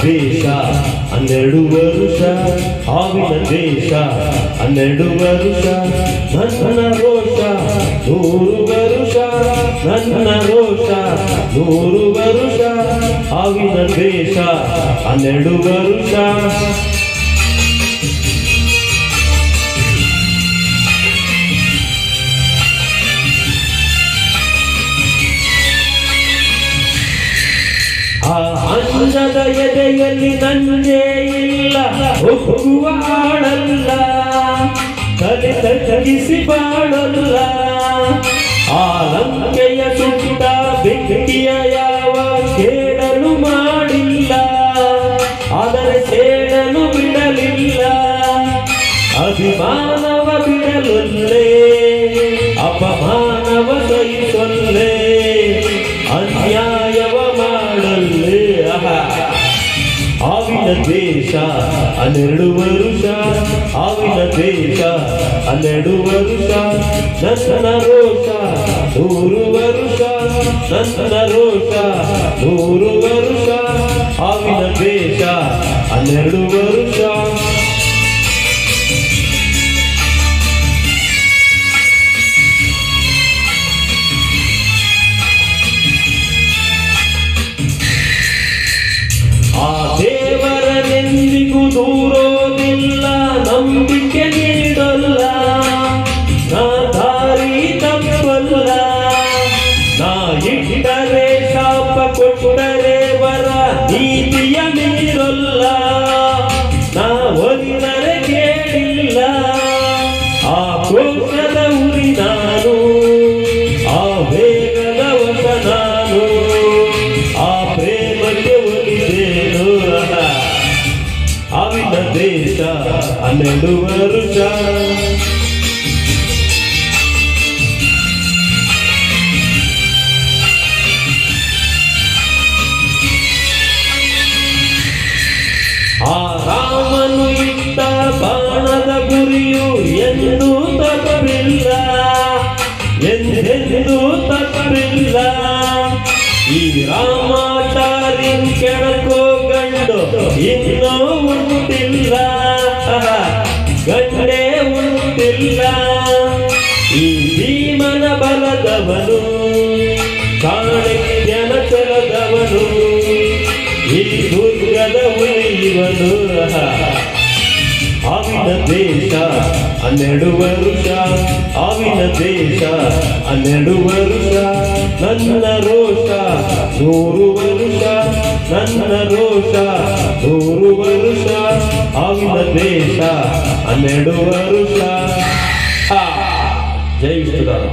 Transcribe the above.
ದ್ವೇಷ 12 ವರುಷ, ಹಾವಿನ ದ್ವೇಷ 12 ವರುಷ, ನನ್ನ ರೋಷ 100 ವರುಷ, ನನ್ನ ರೋಷ 100 ವರುಷ, ಹಾವಿನ ದ್ವೇಷ 12 ವರುಷ. ಆ ಅಂಜದ ಎದೆಯಲ್ಲಿ ನಂಜೇ ಇಲ್ಲ, ಒಕ್ಕುವ ಆಳಲ್ಲ, ತಲೆ ತಗ್ಗಿಸಿ ಬಾಳಲ್ಲ. ಆ ಲಂಕೆಯ ಸುಟ್ಟ ಬೆಂಕಿಯ ಯಾವ ಕೇಳಲು ಮಾಡಿಲ್ಲ, ಆದರೆ ಸೇಡಲು ಬಿಡಲಿಲ್ಲ. ಅಭಿಮಾನವ ಬಿಡಲೊಲ್ಲೆ, ಅಪಮಾನವ ಸಹಿಸೊಲ್ಲೆ, ಅನ್ಯಾಯವ ಮಾಡಲ್ಲೇ. ಹಾವಿನ ದ್ವೇಷ 12 ವರುಷ, ಹಾವಿನ ದ್ವೇಷ 12 ವರುಷ, ನನ್ನ ರೋಷ 100 ವರುಷ, ನನ್ನ ರೋಷ 100 ವರುಷ, ಹಾವಿನ ದ್ವೇಷ 12 ವರುಷ. ಆ ದೇವರನೆಂದಿಗೂ ದೂರೋದಿಲ್ಲ, ನಂಬಿಕೆ ನೀಡಲ್ಲ, ನಾ ದಾರಿ ತಪ್ಪಲ್ಲ. ನಾ ಇಟ್ಟರೆ ಶಾಪ ಕೊಟ್ಟರೆ ವರ, ನೀತಿಯ ಮೀರಲ್ಲ, ನಾ ಒಲಿದರೆ ಕೇಳಿಲ್ಲ. ಆ ಕೋಶದ ಉರಿ ನಾನು, ಆ ವೇಗದ ವಶ ನಾನು, ಆ ಪ್ರೇಮಕ್ಕೆ ಒಲಿದೇನು. ಹಾವಿನ ದ್ವೇಷ 12 ವರುಷ. ಆ ರಾಮನು ಇಟ್ಟ ಬಾಣದ ಗುರಿಯು ಎಂದೂ ತಪ್ಪಿಲ್ಲ, ಎಂದೆಂದೂ ತಪ್ಪಿಲ್ಲ. ಈ ರಾಮಾಚಾರಿ ಕೆಣಕೋ ಗಂಡು ಇನ್ನೂ ಉಂಟಿಲ್ಲ, ಗಂಡೇ ಉಂಟಿಲ್ಲ. ಈ ಭೀಮನ ಬಲದವನು, ಕಾಣೆಯನ ಚಲದವನು, ಈ ದುರ್ಗದ ಉಳಿಯುವನು. ಹಾವಿನ ದ್ವೇಷ 12 ವರುಷ, ಹಾವಿನ ದ್ವೇಷ 12 ವರುಷ, ನನ್ನ ರೋಷ 100 ವರುಷ, ನನ್ನ ರೋಷ 100 ವರುಷ, ಹಾವಿನ ದ್ವೇಷ 12 ವರುಷ. ಜೈ ವಿಷ್ಣುದಾರ.